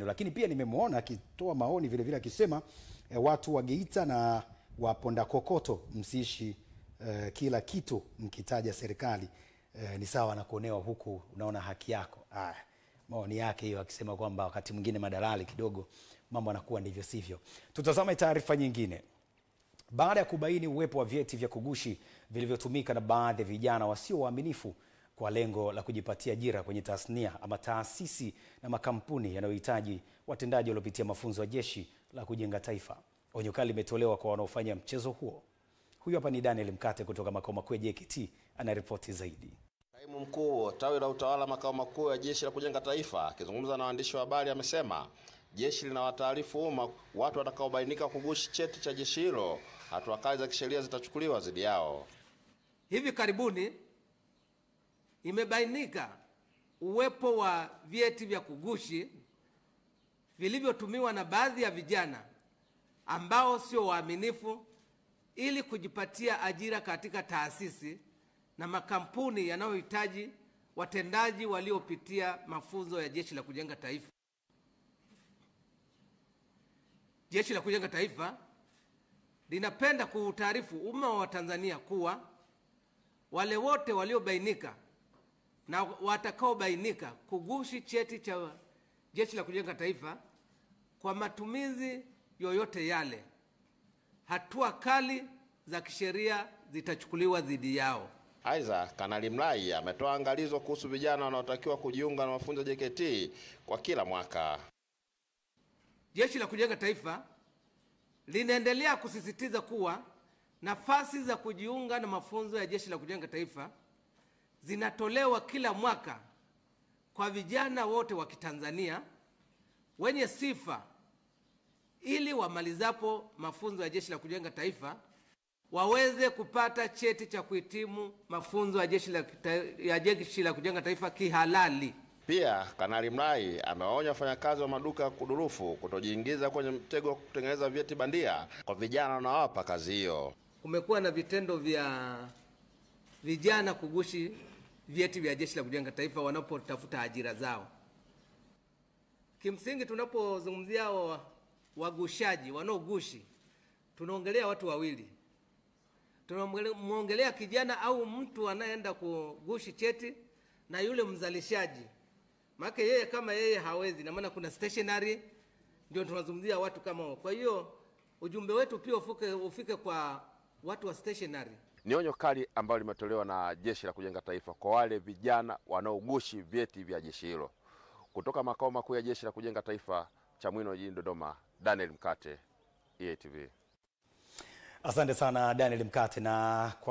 Lakini pia nimemwona akitoa maoni vile vile akisema watu wa Geita na waponda kokoto msiishi kila kitu mkitaja serikali ni sawa na kuonewa huku unaona haki yako. Maoni yake hiyo akisema kwamba wakati mwingine madalali kidogo mambo yanakuwa ndivyo sivyo. Tutazame taarifa nyingine. Baada ya kubaini uwepo wa vyeti vya kugushi vilivyotumika na baadhi ya vijana wasio waaminifu kwa lengo la kujipatia ajira kwenye tasnia ama taasisi na makampuni yanayohitaji watendaji waliopitia mafunzo ya Jeshi la Kujenga Taifa, onyo kali limetolewa kwa wanaofanya mchezo huo. Huyu hapa ni Daniel Mkate kutoka makao makuu ya JKT anaripoti zaidi. Kaimu mkuu tawi la utawala makao makuu ya Jeshi la Kujenga Taifa akizungumza na waandishi wa habari amesema jeshi linawataarifu umma watu watakaobainika kugushi cheti cha jeshi hilo, hatua kali za kisheria zitachukuliwa dhidi yao. Hivi karibuni imebainika uwepo wa vyeti vya kugushi vilivyotumiwa na baadhi ya vijana ambao sio waaminifu ili kujipatia ajira katika taasisi na makampuni yanayohitaji watendaji waliopitia mafunzo ya Jeshi la Kujenga Taifa. Jeshi la Kujenga Taifa linapenda kuutaarifu umma wa Tanzania kuwa wale wote waliobainika na watakaobainika kugushi cheti cha Jeshi la Kujenga Taifa kwa matumizi yoyote yale, hatua kali za kisheria zitachukuliwa dhidi yao. Aidha, Kanali Mlai ametoa angalizo kuhusu vijana wanaotakiwa kujiunga na mafunzo ya JKT kwa kila mwaka. Jeshi la Kujenga Taifa linaendelea kusisitiza kuwa nafasi za kujiunga na mafunzo ya Jeshi la Kujenga Taifa zinatolewa kila mwaka kwa vijana wote wa Kitanzania wenye sifa ili wamalizapo mafunzo ya Jeshi la Kujenga Taifa waweze kupata cheti cha kuhitimu mafunzo ya Jeshi la Kujenga Taifa kihalali. Pia Kanali Mlai amewaonya wafanyakazi wa maduka ya kudurufu kutojiingiza kwenye mtego wa kutengeneza vyeti bandia kwa vijana wanaowapa kazi hiyo. Kumekuwa na vitendo vya vijana kugushi vyeti vya Jeshi la Kujenga Taifa wanapotafuta ajira zao. Kimsingi tunapozungumzia wagushaji wanaogushi, tunaongelea watu wawili. Tunamuongelea kijana au mtu anayeenda kugushi cheti na yule mzalishaji. Maana yeye kama yeye hawezi, na maana kuna stationary, ndio tunazungumzia watu kama wao. Kwa hiyo ujumbe wetu pia ufike kwa watu wa stationary. Ni onyo kali ambalo limetolewa na Jeshi la Kujenga Taifa kwa wale vijana wanaogushi vyeti vya jeshi hilo. Kutoka makao makuu ya Jeshi la Kujenga Taifa Chamwino jijini Dodoma, Daniel Mkate, EATV. Asante sana Daniel Mkate. Na